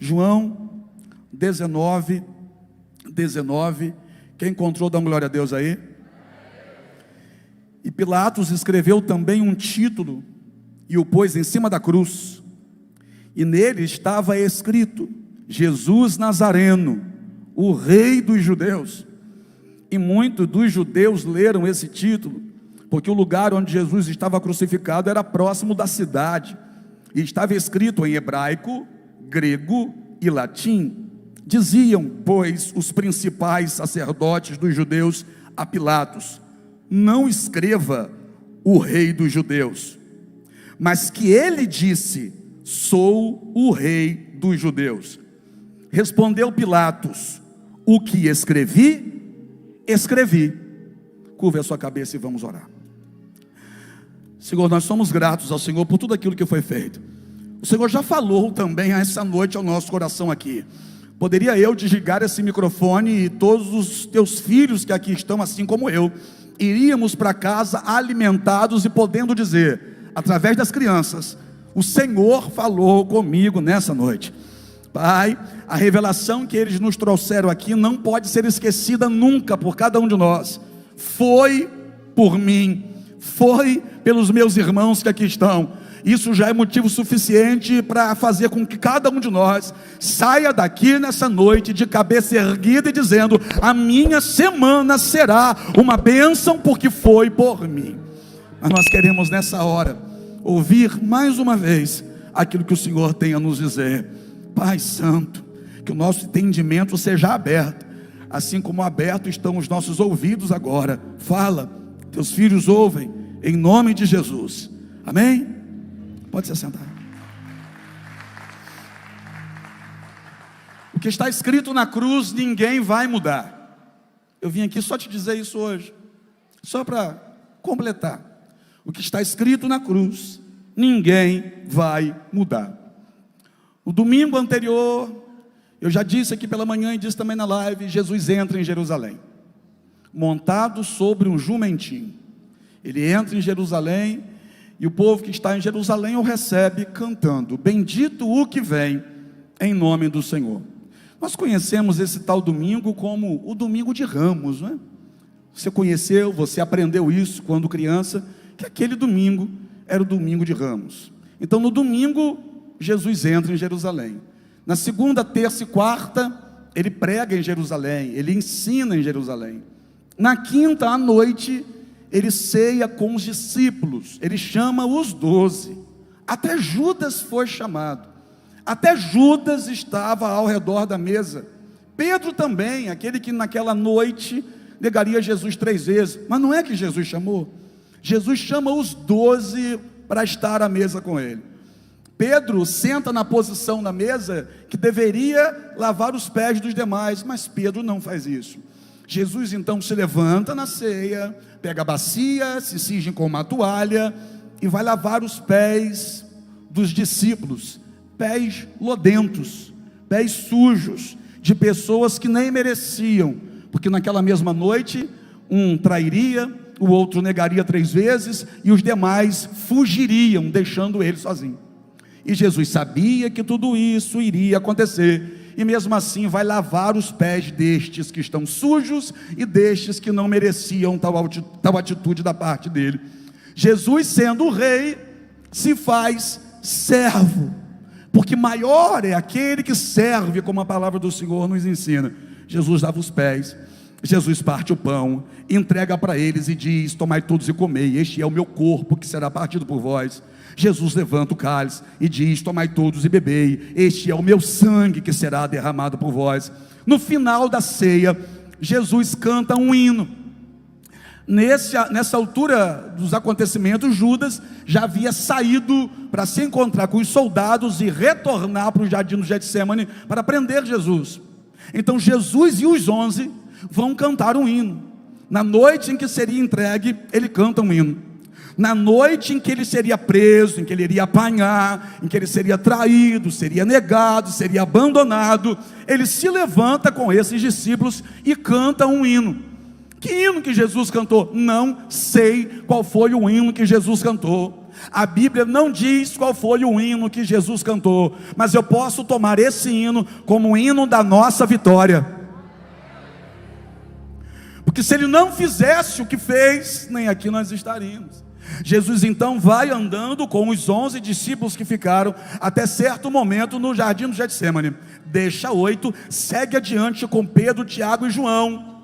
João 19, 19. Quem encontrou, dá uma glória a Deus aí. E Pilatos escreveu também um título e o pôs em cima da cruz. E nele estava escrito: Jesus Nazareno, o Rei dos Judeus. E muitos dos judeus leram esse título, porque o lugar onde Jesus estava crucificado era próximo da cidade, e estava escrito em hebraico, grego e latim. Diziam, pois, os principais sacerdotes dos judeus a Pilatos: não escreva o Rei dos Judeus, mas que ele disse: sou o Rei dos Judeus. Respondeu Pilatos: o que escrevi, escrevi. Curve a sua cabeça e vamos orar. Senhor, nós somos gratos ao Senhor por tudo aquilo que foi feito. O Senhor já falou também essa noite ao nosso coração aqui. Poderia eu desligar esse microfone e todos os teus filhos que aqui estão, assim como eu, iríamos para casa alimentados e podendo dizer, através das crianças: o Senhor falou comigo nessa noite. Pai, a revelação que eles nos trouxeram aqui não pode ser esquecida nunca por cada um de nós. Foi por mim, foi pelos meus irmãos que aqui estão. Isso já é motivo suficiente para fazer com que cada um de nós saia daqui nessa noite de cabeça erguida e dizendo: a minha semana será uma bênção porque foi por mim. Mas nós queremos nessa hora ouvir mais uma vez aquilo que o Senhor tem a nos dizer. Pai Santo, que o nosso entendimento seja aberto, assim como aberto estão os nossos ouvidos agora. Fala, teus filhos ouvem, em nome de Jesus, amém? Pode se sentar. O que está escrito na cruz, ninguém vai mudar. Eu vim aqui só te dizer isso hoje, só para completar. O que está escrito na cruz, ninguém vai mudar. O domingo anterior, eu já disse aqui pela manhã e disse também na live, Jesus entra em Jerusalém, montado sobre um jumentinho. Ele entra em Jerusalém, e o povo que está em Jerusalém o recebe cantando: bendito o que vem em nome do Senhor. Nós conhecemos esse tal domingo como o domingo de Ramos, não é? Você conheceu, você aprendeu isso quando criança, que aquele domingo era o domingo de Ramos. Então no domingo, Jesus entra em Jerusalém. Na segunda, terça e quarta, ele prega em Jerusalém, ele ensina em Jerusalém. Na quinta à noite, ele ceia com os discípulos, ele chama os 12, até Judas foi chamado, até Judas estava ao redor da mesa, Pedro também, aquele que naquela noite negaria Jesus 3 vezes, mas não é que Jesus chamou, Jesus chama os 12 para estar à mesa com ele. Pedro senta na posição na mesa que deveria lavar os pés dos demais, mas Pedro não faz isso. Jesus então se levanta na ceia, pega a bacia, se cinge com uma toalha e vai lavar os pés dos discípulos, pés lodentos, pés sujos, de pessoas que nem mereciam, porque naquela mesma noite, um trairia, o outro negaria 3 vezes, e os demais fugiriam, deixando ele sozinho. E Jesus sabia que tudo isso iria acontecer, e mesmo assim vai lavar os pés destes que estão sujos e destes que não mereciam tal atitude da parte dele. Jesus, sendo o rei, se faz servo, porque maior é aquele que serve, como a palavra do Senhor nos ensina. Jesus lava os pés, Jesus parte o pão, entrega para eles e diz: tomai todos e comei, este é o meu corpo que será partido por vós. Jesus levanta o cálice e diz: tomai todos e bebei, este é o meu sangue que será derramado por vós. No final da ceia, Jesus canta um hino. Nessa altura dos acontecimentos, Judas já havia saído para se encontrar com os soldados e retornar para o jardim do Getsemane para prender Jesus. Então Jesus e os 11 vão cantar um hino. Na noite em que seria entregue, ele canta um hino. Na noite em que ele seria preso, em que ele iria apanhar, em que ele seria traído, seria negado, seria abandonado, ele se levanta com esses discípulos e canta um hino. Que hino que Jesus cantou? Não sei qual foi o hino que Jesus cantou. A Bíblia não diz qual foi o hino que Jesus cantou, mas eu posso tomar esse hino como o hino da nossa vitória. Porque se ele não fizesse o que fez, nem aqui nós estaríamos. Jesus então vai andando com os 11 discípulos que ficaram até certo momento no jardim do Getsêmani. Deixa 8, segue adiante com Pedro, Tiago e João.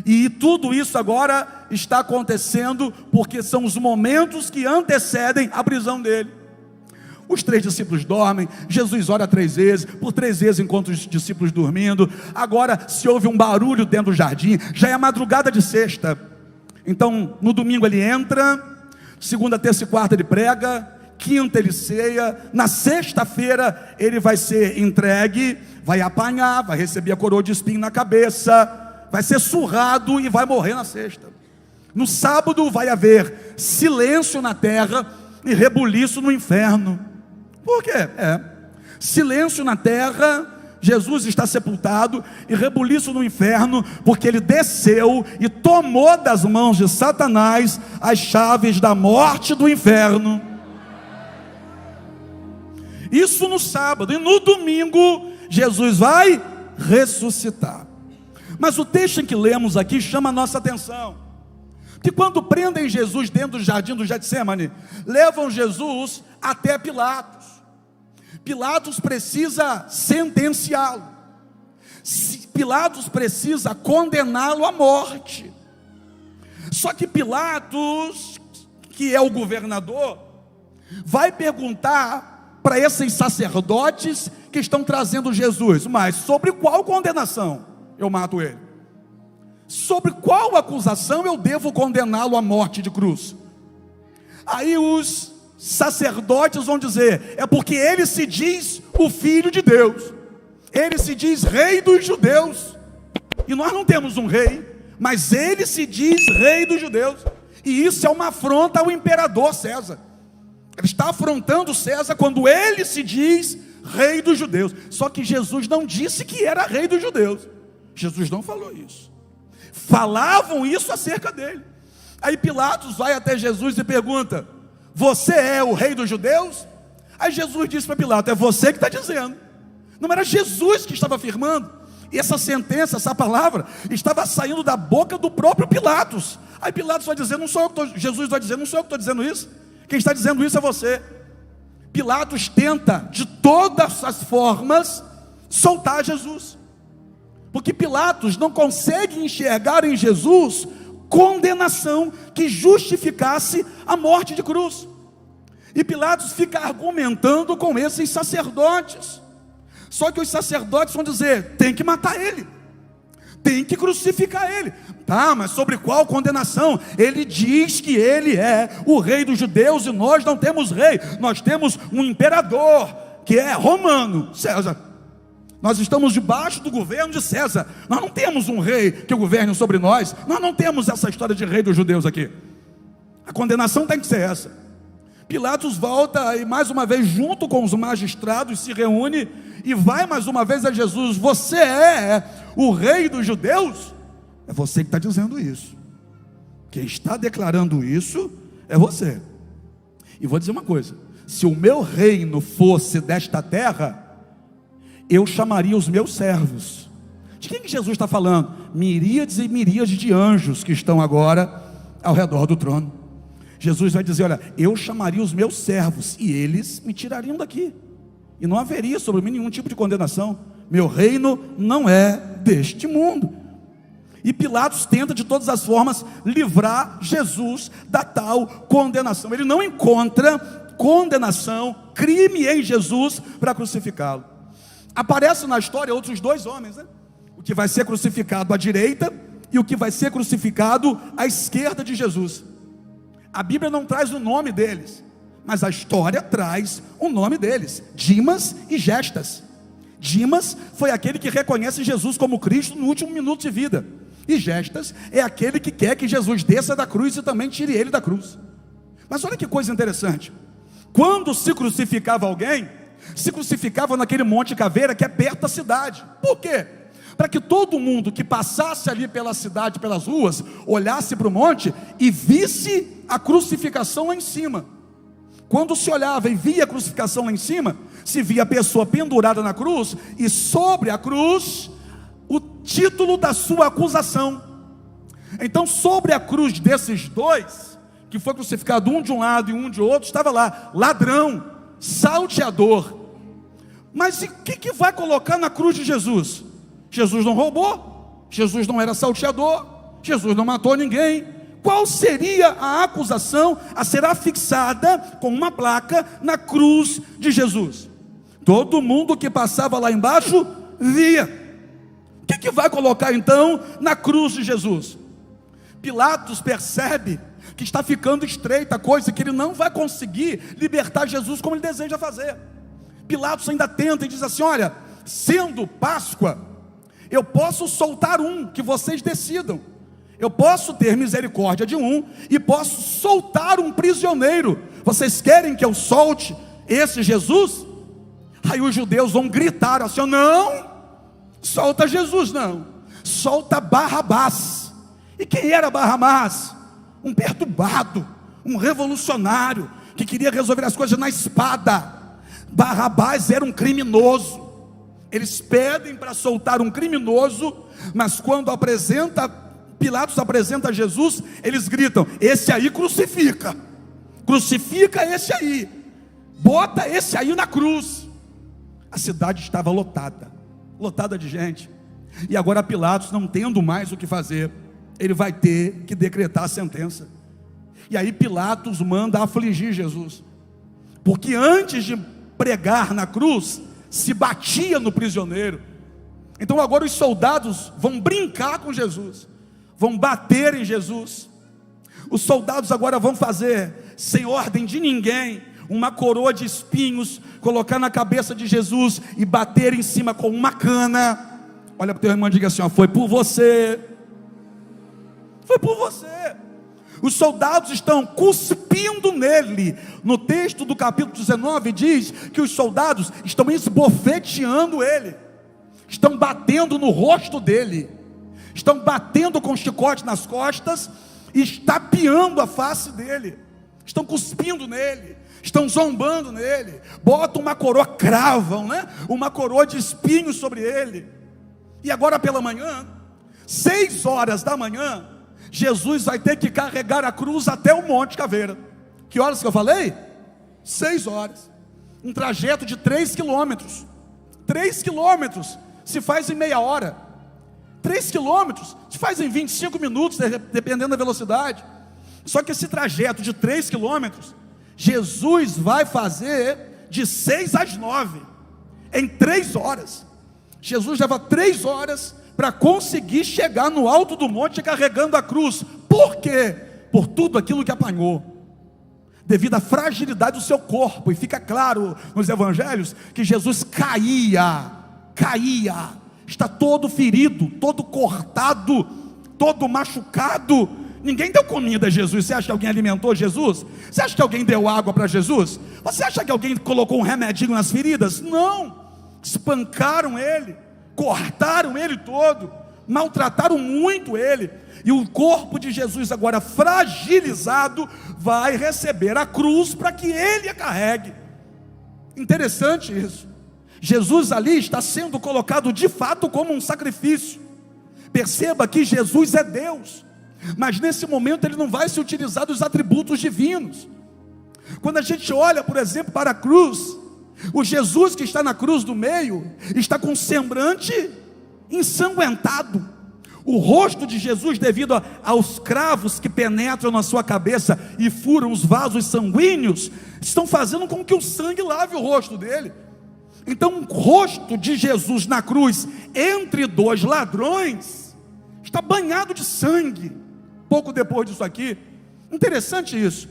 E tudo isso agora está acontecendo porque são os momentos que antecedem a prisão dele. Os 3 discípulos dormem, Jesus ora 3 vezes, por 3 vezes encontra os discípulos dormindo. Agora se ouve um barulho dentro do jardim, já é madrugada de sexta. Então no domingo ele entra, segunda, terça e quarta ele prega, quinta ele ceia, na sexta-feira ele vai ser entregue, vai apanhar, vai receber a coroa de espinho na cabeça, vai ser surrado e vai morrer na sexta. No sábado vai haver silêncio na terra e rebuliço no inferno. Por quê? Silêncio na terra, Jesus está sepultado, e rebuliço no inferno, porque ele desceu e tomou das mãos de Satanás as chaves da morte e do inferno. Isso no sábado. E no domingo Jesus vai ressuscitar. Mas o texto em que lemos aqui chama a nossa atenção, que quando prendem Jesus dentro do jardim do Getsêmani, levam Jesus até Pilatos. Pilatos precisa sentenciá-lo, Pilatos precisa condená-lo à morte. Só que Pilatos, que é o governador, vai perguntar para esses sacerdotes que estão trazendo Jesus: mas sobre qual condenação eu mato ele? Sobre qual acusação eu devo condená-lo à morte de cruz? Aí os sacerdotes vão dizer: é porque ele se diz o Filho de Deus, ele se diz Rei dos Judeus, e nós não temos um rei, mas ele se diz Rei dos Judeus, e isso é uma afronta ao imperador César. Ele está afrontando César quando ele se diz Rei dos Judeus. Só que Jesus não disse que era Rei dos Judeus. Jesus não falou isso. Falavam isso acerca dele. Aí Pilatos vai até Jesus e pergunta: você é o Rei dos Judeus? Aí Jesus disse para Pilatos: é você que está dizendo. Não era Jesus que estava afirmando. E essa sentença, essa palavra, estava saindo da boca do próprio Pilatos. Aí Pilatos vai dizer: não sou eu que estou. Jesus vai dizer: não sou eu que estou dizendo isso. Quem está dizendo isso é você. Pilatos tenta de todas as formas soltar Jesus, porque Pilatos não consegue enxergar em Jesus condenação que justificasse a morte de cruz. E Pilatos fica argumentando com esses sacerdotes. Só que os sacerdotes vão dizer: tem que matar ele, tem que crucificar ele. Tá, mas sobre qual condenação? Ele diz que ele é o Rei dos Judeus, e nós não temos rei, nós temos um imperador, que é romano, César. Nós estamos debaixo do governo de César. Nós não temos um rei que governe sobre nós. Nós não temos essa história de Rei dos Judeus aqui. A condenação tem que ser essa. Pilatos volta e mais uma vez, junto com os magistrados, se reúne e vai mais uma vez a Jesus: você é o Rei dos Judeus? É você que está dizendo isso. Quem está declarando isso é você. E vou dizer uma coisa: se o meu reino fosse desta terra, eu chamaria os meus servos. De quem que Jesus está falando? Miríades e miríades de anjos que estão agora ao redor do trono. Jesus vai dizer: olha, eu chamaria os meus servos e eles me tirariam daqui, e não haveria sobre mim nenhum tipo de condenação. Meu reino não é deste mundo. E Pilatos tenta de todas as formas livrar Jesus da tal condenação. Ele não encontra condenação, crime em Jesus para crucificá-lo. Aparecem na história outros 2 homens, né? O que vai ser crucificado à direita e o que vai ser crucificado à esquerda de Jesus. A Bíblia não traz o nome deles, mas a história traz o nome deles: Dimas e Gestas. Dimas foi aquele que reconhece Jesus como Cristo no último minuto de vida, e Gestas é aquele que quer que Jesus desça da cruz e também tire ele da cruz. Mas olha que coisa interessante: quando se crucificava alguém, se crucificava naquele Monte Caveira, que é perto da cidade. Por quê? Para que todo mundo que passasse ali pela cidade, pelas ruas, olhasse para o monte e visse a crucificação lá em cima. Quando se olhava e via a crucificação lá em cima, se via a pessoa pendurada na cruz, e sobre a cruz, o título da sua acusação. Então, sobre a cruz desses dois, que foi crucificado um de um lado e um de outro, estava lá, ladrão, salteador. Mas e o que vai colocar na cruz de Jesus? Jesus não roubou, Jesus não era salteador, Jesus não matou ninguém. Qual seria a acusação a ser afixada com uma placa na cruz de Jesus? Todo mundo que passava lá embaixo via. O que vai colocar então na cruz de Jesus? Pilatos percebe que está ficando estreita a coisa, que ele não vai conseguir libertar Jesus como ele deseja fazer. Pilatos ainda tenta e diz assim: olha, sendo Páscoa, eu posso soltar um, que vocês decidam. Eu posso ter misericórdia de um e posso soltar um prisioneiro. Vocês querem que eu solte esse Jesus? Aí os judeus vão gritar assim: não, solta Jesus não, solta Barrabás. E quem era Barrabás? Um perturbado, um revolucionário, que queria resolver as coisas na espada. Barrabás era um criminoso. Eles pedem para soltar um criminoso, mas quando Pilatos apresenta Jesus, eles gritam: esse aí crucifica, crucifica esse aí, bota esse aí na cruz. A cidade estava lotada de gente, e agora Pilatos, não tendo mais o que fazer, ele vai ter que decretar a sentença. E aí Pilatos manda afligir Jesus, porque antes de pregar na cruz, se batia no prisioneiro. Então agora os soldados vão brincar com Jesus, vão bater em Jesus. Os soldados agora vão fazer, sem ordem de ninguém, uma coroa de espinhos, colocar na cabeça de Jesus e bater em cima com uma cana. Olha para o teu irmão e diga assim: ó, foi por você, foi por você. Os soldados estão cuspindo nele. No texto do capítulo 19 diz que os soldados estão esbofeteando ele, estão batendo no rosto dele, estão batendo com chicote nas costas e estapeando a face dele, estão cuspindo nele, estão zombando nele, botam uma coroa, cravam, uma coroa de espinhos sobre ele. E agora pela manhã, 6 horas da manhã, Jesus vai ter que carregar a cruz até o Monte Caveira. Que horas que eu falei? 6 horas. Um trajeto de 3 quilômetros. 3 quilômetros se faz em meia hora. 3 quilômetros se faz em 25 minutos, dependendo da velocidade. Só que esse trajeto de 3 quilômetros, Jesus vai fazer de 6 às 9, em 3 horas. Jesus leva 3 horas para conseguir chegar no alto do monte carregando a cruz. Por quê? Por tudo aquilo que apanhou, devido à fragilidade do seu corpo. E fica claro nos evangelhos que Jesus caía, está todo ferido, todo cortado, todo machucado. Ninguém deu comida a Jesus. Você acha que alguém alimentou Jesus? Você acha que alguém deu água para Jesus? Você acha que alguém colocou um remedinho nas feridas? Não. Espancaram ele, cortaram ele todo, maltrataram muito ele. E o corpo de Jesus agora fragilizado vai receber a cruz para que ele a carregue. Interessante isso. Jesus ali está sendo colocado de fato como um sacrifício. Perceba que Jesus é Deus, mas nesse momento ele não vai se utilizar dos atributos divinos. Quando a gente olha, por exemplo, para a cruz, o Jesus que está na cruz do meio está com um semblante ensanguentado. O rosto de Jesus, devido aos cravos que penetram na sua cabeça e furam os vasos sanguíneos, estão fazendo com que o sangue lave o rosto dele. Então o rosto de Jesus na cruz, entre 2 ladrões, está banhado de sangue. Pouco depois disso aqui, interessante isso,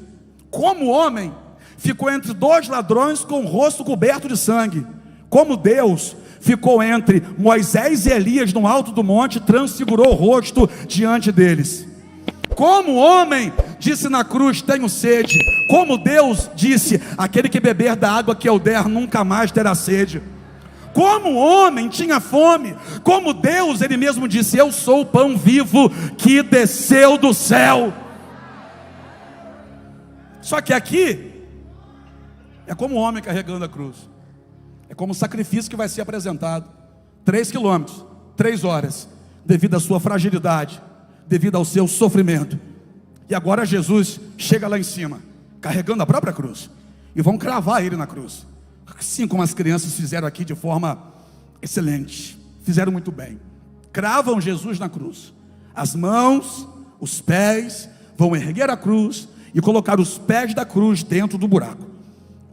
como homem, ficou entre 2 ladrões com o rosto coberto de sangue. Como Deus, ficou entre Moisés e Elias no alto do monte, transfigurou o rosto diante deles. Como homem, disse na cruz: tenho sede. Como Deus disse: aquele que beber da água que eu der nunca mais terá sede. Como homem, tinha fome. Como Deus, ele mesmo disse: eu sou o pão vivo que desceu do céu. Só que aqui É como o homem carregando a cruz. É como o sacrifício que vai ser apresentado. 3 quilômetros, 3 horas, devido à sua fragilidade, devido ao seu sofrimento. E agora Jesus chega lá em cima, carregando a própria cruz, e vão cravar ele na cruz, assim como as crianças fizeram aqui de forma excelente, fizeram muito bem. Cravam Jesus na cruz, as mãos, os pés, vão erguer a cruz e colocar os pés da cruz dentro do buraco.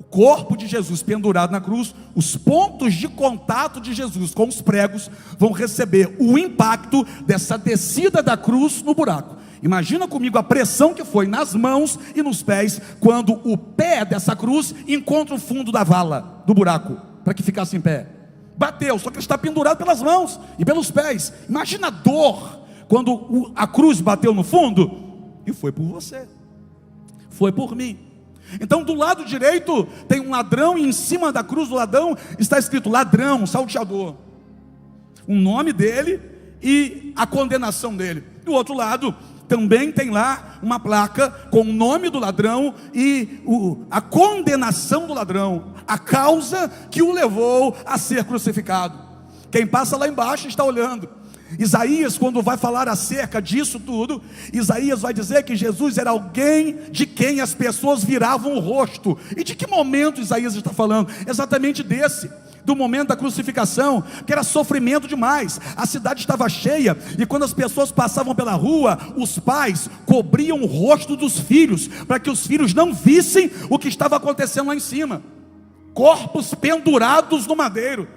O corpo de Jesus pendurado na cruz, os pontos de contato de Jesus com os pregos vão receber o impacto dessa descida da cruz no buraco. Imagina comigo a pressão que foi nas mãos e nos pés, quando o pé dessa cruz encontra o fundo da vala, do buraco, para que ficasse em pé. Bateu, só que ele está pendurado pelas mãos e pelos pés. Imagina a dor, quando a cruz bateu no fundo, e foi por você, foi por mim. Então do lado direito tem um ladrão, e em cima da cruz do ladrão está escrito ladrão, salteador, o nome dele e a condenação dele. Do outro lado também tem lá uma placa com o nome do ladrão e a condenação do ladrão, a causa que o levou a ser crucificado. Quem passa lá embaixo está olhando. Isaías, quando vai falar acerca disso tudo, Isaías vai dizer que Jesus era alguém de quem as pessoas viravam o rosto. E de que momento Isaías está falando? Exatamente desse, do momento da crucificação, que era sofrimento demais. A cidade estava cheia, e quando as pessoas passavam pela rua, os pais cobriam o rosto dos filhos, para que os filhos não vissem o que estava acontecendo lá em cima. Corpos pendurados no madeiro.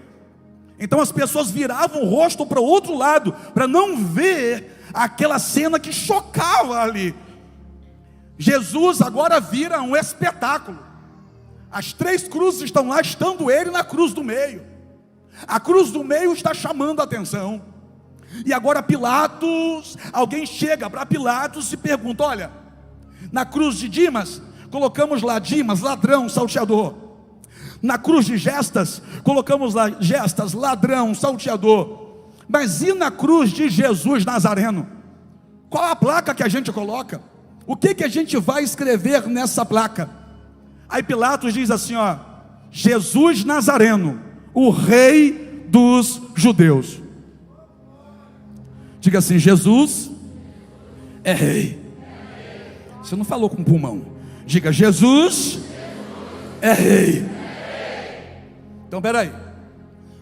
Então as pessoas viravam o rosto para o outro lado, para não ver aquela cena que chocava ali. Jesus agora vira um espetáculo. As 3 cruzes estão lá, estando ele na cruz do meio. A cruz do meio está chamando a atenção. E agora Pilatos, alguém chega para Pilatos e pergunta: olha, na cruz de Dimas, colocamos lá Dimas, ladrão, salteador. Na cruz de Gestas, colocamos lá Gestas, ladrão, salteador. Mas e na cruz de Jesus Nazareno? Qual a placa que a gente coloca? O que a gente vai escrever nessa placa? Aí Pilatos diz assim, ó: Jesus Nazareno, o rei dos judeus. Diga assim: Jesus é rei. Você não falou com pulmão. Diga: Jesus é rei. Então peraí,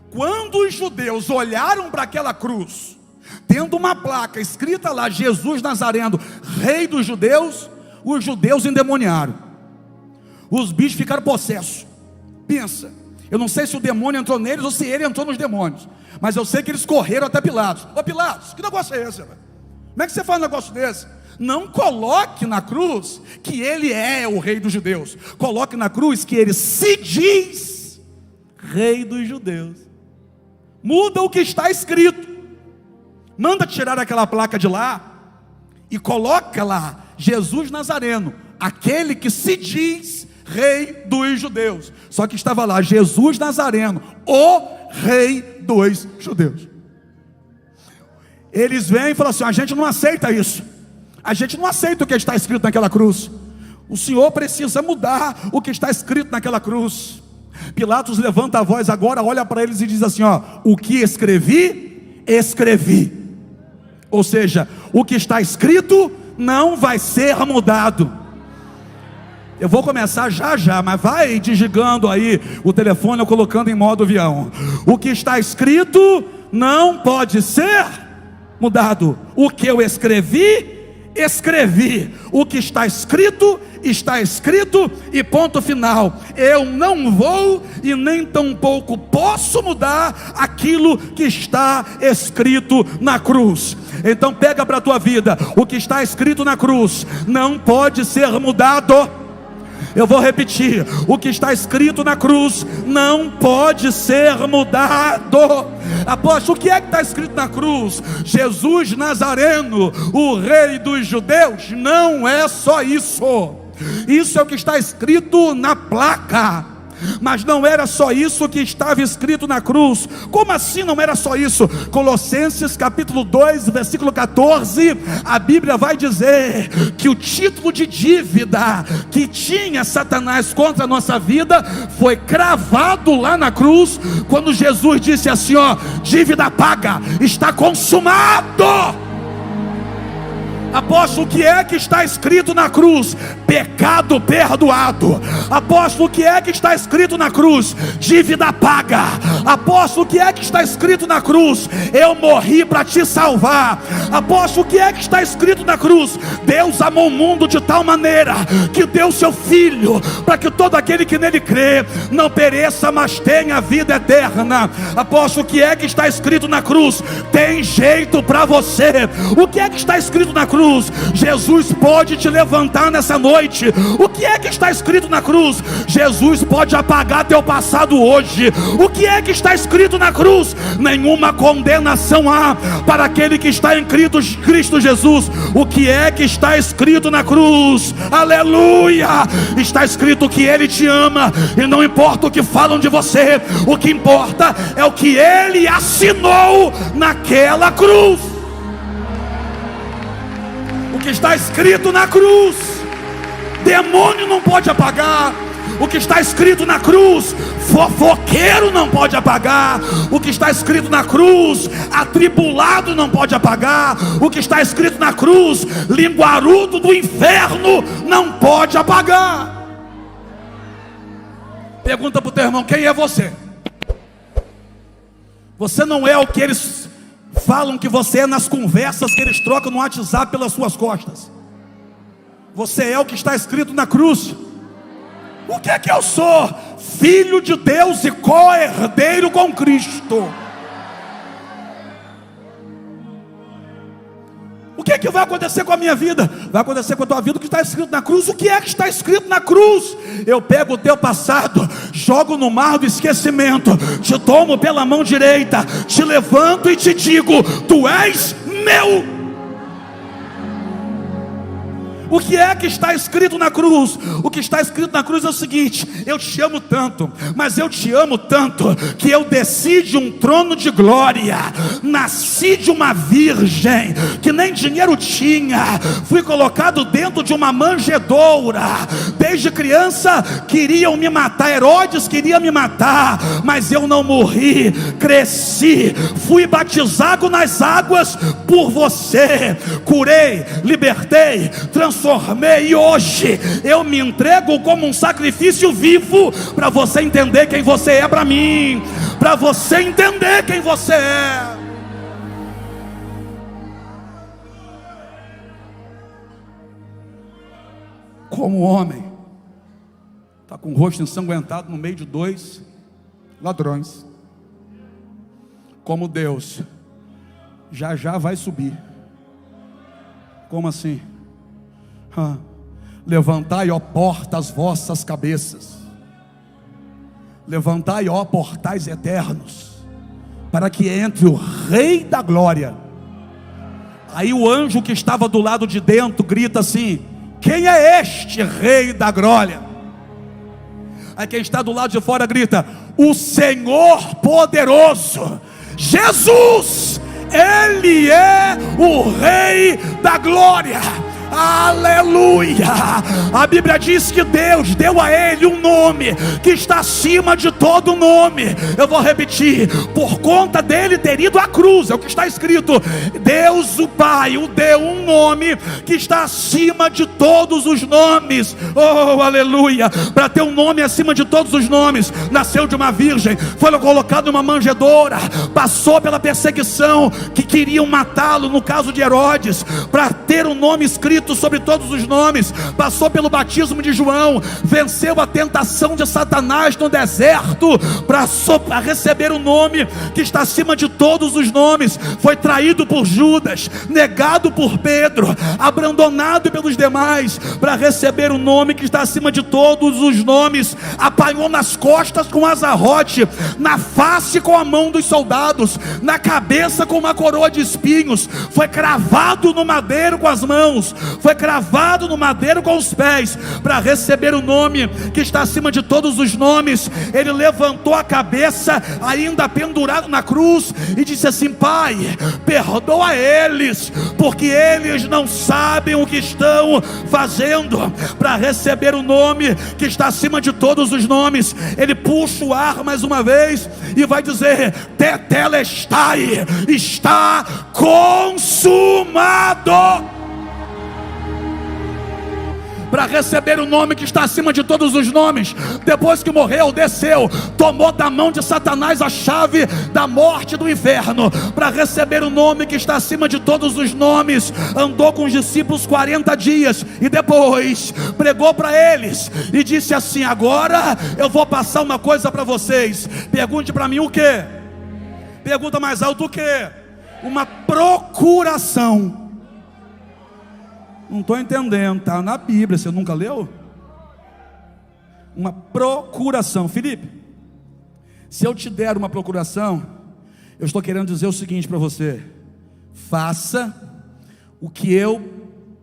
quando os judeus olharam para aquela cruz, tendo uma placa escrita lá, Jesus Nazareno, rei dos judeus, os judeus endemoniaram. Os bichos ficaram possessos. Pensa, eu não sei se o demônio entrou neles ou se ele entrou nos demônios, mas eu sei que eles correram até Pilatos. Ô Pilatos, que negócio é esse? Como é que você faz um negócio desse? Não coloque na cruz que ele é o rei dos judeus. Coloque na cruz que ele se diz rei dos judeus. Muda o que está escrito. Manda tirar aquela placa de lá e coloca lá Jesus Nazareno, aquele que se diz rei dos judeus. Só que estava lá Jesus Nazareno, o rei dos judeus. Eles vêm e falam assim: a gente não aceita isso. A gente não aceita o que está escrito naquela cruz. O Senhor precisa mudar o que está escrito naquela cruz. Pilatos levanta a voz agora, olha para eles e diz assim, ó: o que escrevi, escrevi. Ou seja, o que está escrito não vai ser mudado. Eu vou começar já, mas vai desligando aí o telefone ou colocando em modo avião. O que está escrito não pode ser mudado. O que eu escrevi, escrevi. O que está escrito e ponto final. Eu não vou e nem tampouco posso mudar aquilo que está escrito na cruz. Então pega para a tua vida: o que está escrito na cruz não pode ser mudado. Eu vou repetir: o que está escrito na cruz não pode ser mudado. Apóstolo, o que é que está escrito na cruz? Jesus Nazareno, o rei dos judeus? Não é só isso. Isso é o que está escrito na placa. Mas não era só isso que estava escrito na cruz. Como assim não era só isso? Colossenses capítulo 2, versículo 14, a Bíblia vai dizer que o título de dívida que tinha Satanás contra a nossa vida foi cravado lá na cruz, quando Jesus disse assim, ó: dívida paga, está consumado. Apóstolo, o que é que está escrito na cruz? Pecado perdoado. Apóstolo, o que é que está escrito na cruz? Dívida paga. Apóstolo, o que é que está escrito na cruz? Eu morri para te salvar. Apóstolo, o que é que está escrito na cruz? Deus amou o mundo de tal maneira que deu seu Filho, para que todo aquele que nele crê não pereça, mas tenha vida eterna. Apóstolo, o que é que está escrito na cruz? Tem jeito para você. O que é que está escrito na cruz? Jesus pode te levantar nessa noite. O que é que está escrito na cruz? Jesus pode apagar teu passado hoje. O que é que está escrito na cruz? Nenhuma condenação há para aquele que está em Cristo Jesus. O que é que está escrito na cruz? Aleluia! Está escrito que Ele te ama, e não importa o que falam de você, o que importa é o que Ele assinou naquela cruz. O que está escrito na cruz, demônio não pode apagar. O que está escrito na cruz, fofoqueiro não pode apagar. O que está escrito na cruz, atribulado não pode apagar. O que está escrito na cruz, linguarudo do inferno não pode apagar. Pergunta para o teu irmão: quem é você? Você não é o que eles falam que você é nas conversas que eles trocam no WhatsApp pelas suas costas. Você é o que está escrito na cruz. O que é que eu sou? Filho de Deus e co-herdeiro com Cristo. O que é que vai acontecer com a minha vida? Vai acontecer com a tua vida o que está escrito na cruz. O que é que está escrito na cruz? Eu pego o teu passado, jogo no mar do esquecimento, te tomo pela mão direita, te levanto e te digo: tu és meu. O que é que está escrito na cruz? O que está escrito na cruz é o seguinte: eu te amo tanto, mas eu te amo tanto, que eu desci de um trono de glória, nasci de uma virgem, que nem dinheiro tinha, fui colocado dentro de uma manjedoura. Desde criança queriam me matar, Herodes queria me matar, mas eu não morri, cresci, fui batizado nas águas por você, curei, libertei, transformei, e hoje eu me entrego como um sacrifício vivo, para você entender quem você é para mim, para você entender quem você é. Como homem está com o rosto ensanguentado no meio de dois ladrões, como Deus já já vai subir. Como assim? Levantai, ó portas, as vossas cabeças, levantai, ó portais eternos, para que entre o Rei da Glória. Aí o anjo que estava do lado de dentro grita assim: quem é este Rei da Glória? Aí quem está do lado de fora grita: o Senhor poderoso, Jesus, Ele é o Rei da Glória. Aleluia! A Bíblia diz que Deus deu a ele um nome que está acima de todo nome. Eu vou repetir: por conta dele ter ido à cruz, é o que está escrito, Deus o Pai o deu um nome que está acima de todos os nomes. Oh, aleluia! Para ter um nome acima de todos os nomes, nasceu de uma virgem, foi colocado numa manjedoura, passou pela perseguição que queriam matá-lo, no caso de Herodes, para ter um nome escrito sobre todos os nomes, passou pelo batismo de João, venceu a tentação de Satanás no deserto, para receber o nome que está acima de todos os nomes, foi traído por Judas, negado por Pedro, abandonado pelos demais, para receber o nome que está acima de todos os nomes, apanhou nas costas com azarote, na face com a mão dos soldados, na cabeça com uma coroa de espinhos, foi cravado no madeiro com as mãos, foi cravado no madeiro com os pés, para receber o nome que está acima de todos os nomes. Ele levantou a cabeça, ainda pendurado na cruz, e disse assim: Pai, perdoa eles, porque eles não sabem o que estão fazendo. Para receber o nome que está acima de todos os nomes, ele puxa o ar mais uma vez e vai dizer: Tetelestai, está consumado. Para receber o nome que está acima de todos os nomes, depois que morreu, desceu, tomou da mão de Satanás a chave da morte e do inferno. Para receber o nome que está acima de todos os nomes, andou com os discípulos 40 dias, e depois pregou para eles, e disse assim: agora eu vou passar uma coisa para vocês. Pergunte para mim o que? Pergunta mais alto: o que? Uma procuração. Não estou entendendo, está na Bíblia, você nunca leu? Uma procuração. Felipe, se eu te der uma procuração, eu estou querendo dizer o seguinte para você: faça o que eu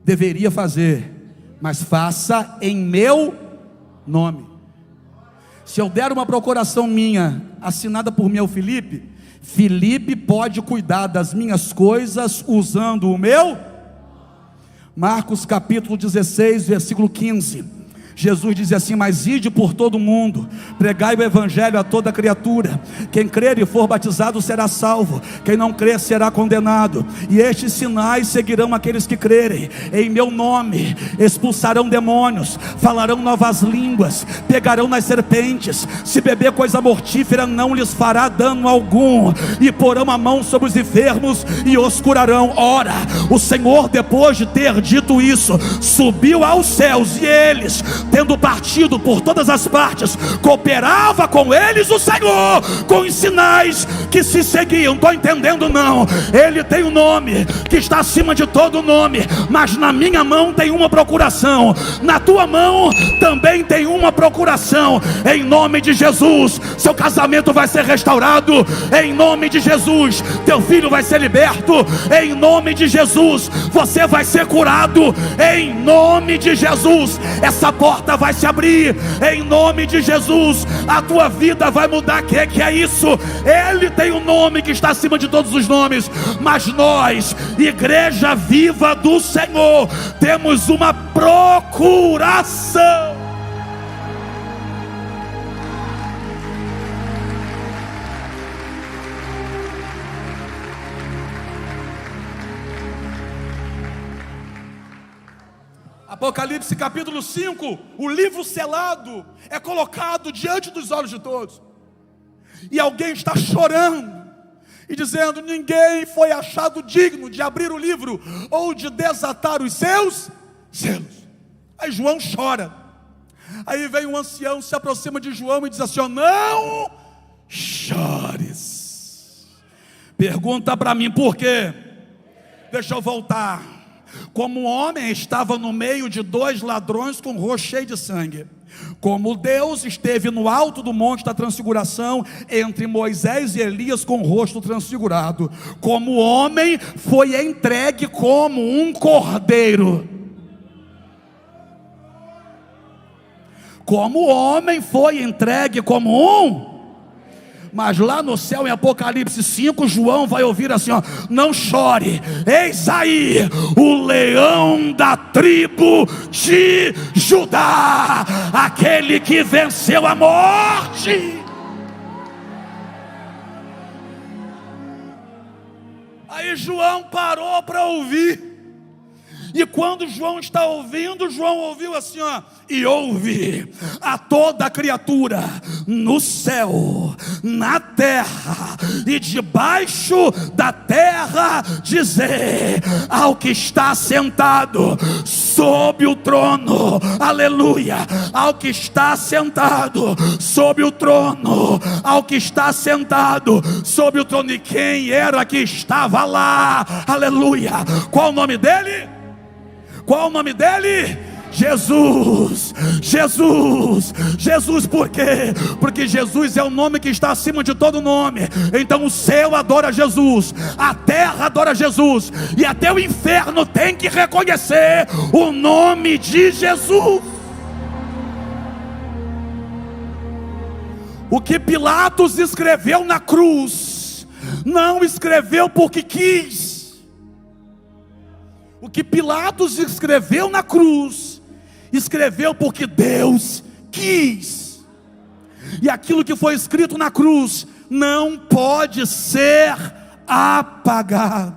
deveria fazer, mas faça em meu nome. Se eu der uma procuração minha, assinada por mim ao Felipe, Felipe pode cuidar das minhas coisas usando o meu. Marcos capítulo 16, versículo 15. Jesus diz assim: mas ide por todo o mundo, pregai o evangelho a toda criatura. Quem crer e for batizado será salvo, quem não crer será condenado. E estes sinais seguirão aqueles que crerem: em meu nome expulsarão demônios, falarão novas línguas, pegarão nas serpentes, se beber coisa mortífera não lhes fará dano algum, e porão a mão sobre os enfermos e os curarão. Ora, o Senhor, depois de ter dito isso, subiu aos céus, e eles, tendo partido por todas as partes, cooperava com eles o Senhor, com os sinais que se seguiam. Estou entendendo não? Ele tem um nome que está acima de todo nome, mas na minha mão tem uma procuração, na tua mão também tem uma procuração. Em nome de Jesus, seu casamento vai ser restaurado. Em nome de Jesus, teu filho vai ser liberto. Em nome de Jesus, você vai ser curado. Em nome de Jesus, essa porta vai se abrir. Em nome de Jesus, a tua vida vai mudar. Que é isso? Ele tem um nome que está acima de todos os nomes, mas nós, Igreja Viva do Senhor, temos uma procuração. Apocalipse capítulo 5, o livro selado é colocado diante dos olhos de todos, e alguém está chorando e dizendo: ninguém foi achado digno de abrir o livro ou de desatar os seus selos. Aí João chora. Aí vem um ancião, se aproxima de João e diz assim: não chores. Pergunta para mim por quê? Deixa eu voltar. Como um homem estava no meio de dois ladrões com o rosto cheio de sangue, como Deus esteve no alto do monte da transfiguração entre Moisés e Elias com o rosto transfigurado, como o homem foi entregue como um cordeiro. Como o homem foi entregue como um. Mas lá no céu, em Apocalipse 5, João vai ouvir assim: ó, não chore, eis aí o leão da tribo de Judá, aquele que venceu a morte. Aí João parou para ouvir. E quando João está ouvindo, João ouviu assim, ó: e ouve a toda criatura no céu, na terra e debaixo da terra dizer ao que está sentado sob o trono, aleluia, ao que está sentado sob o trono, ao que está sentado sob o trono. E quem era que estava lá? Aleluia. Qual o nome dele? Qual o nome dele? Jesus, Jesus, Jesus. Por quê? Porque Jesus é o nome que está acima de todo nome. Então o céu adora Jesus, a terra adora Jesus, e até o inferno tem que reconhecer o nome de Jesus. O que Pilatos escreveu na cruz, não escreveu porque quis. O que Pilatos escreveu na cruz, escreveu porque Deus quis. E aquilo que foi escrito na cruz não pode ser apagado.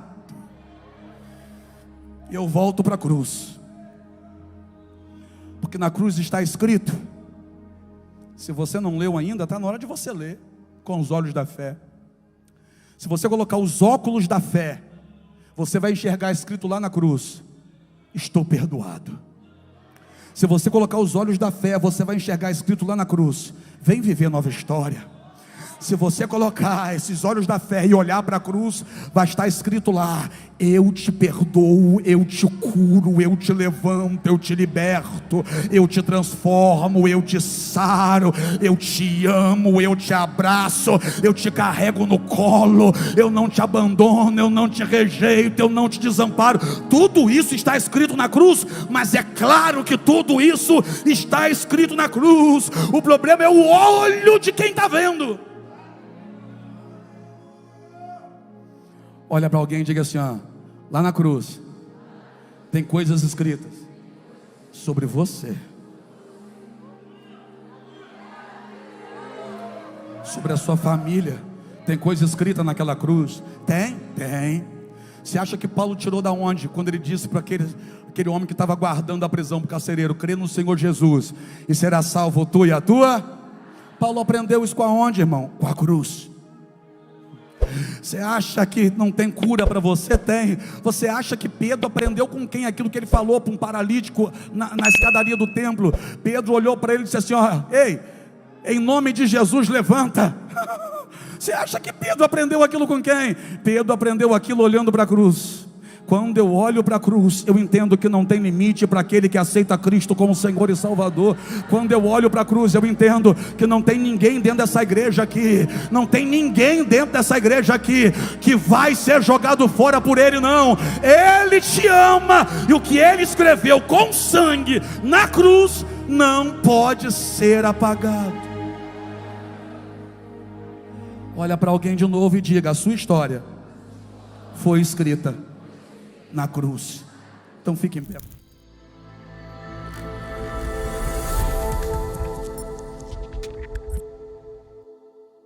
Eu volto para a cruz, porque na cruz está escrito. Se você não leu ainda, está na hora de você ler com os olhos da fé. Se você colocar os óculos da fé, você vai enxergar escrito lá na cruz: estou perdoado. Se você colocar os olhos da fé, você vai enxergar escrito lá na cruz: vem viver nova história. Se você colocar esses olhos da fé e olhar para a cruz, vai estar escrito lá: eu te perdoo, eu te curo, eu te levanto, eu te liberto, eu te transformo, eu te saro, eu te amo, eu te abraço, eu te carrego no colo, eu não te abandono, eu não te rejeito, eu não te desamparo. Tudo isso está escrito na cruz, mas é claro que tudo isso está escrito na cruz. O problema é o olho de quem está vendo. Olha para alguém e diga assim: ó, lá na cruz tem coisas escritas sobre você, sobre a sua família. Tem coisa escrita naquela cruz? Tem. Você acha que Paulo tirou da onde? Quando ele disse para aquele homem que estava guardando a prisão para o carcereiro: crê no Senhor Jesus e será salvo tu e a tua. Paulo aprendeu isso com aonde, irmão? Com a cruz. Você acha que não tem cura para você? Tem. Você acha que Pedro aprendeu com quem aquilo que ele falou para um paralítico na escadaria do templo? Pedro olhou para ele e disse assim: ó, ei, em nome de Jesus levanta. Você acha que Pedro aprendeu aquilo com quem? Pedro aprendeu aquilo olhando para a cruz. Quando eu olho para a cruz, eu entendo que não tem limite para aquele que aceita Cristo como Senhor e Salvador. Quando eu olho para a cruz, eu entendo que não tem ninguém dentro dessa igreja aqui, não tem ninguém dentro dessa igreja aqui que vai ser jogado fora por Ele, não. Ele te ama, e o que Ele escreveu com sangue na cruz não pode ser apagado. Olha para alguém de novo e diga: a sua história foi escrita na cruz. Então fique em pé.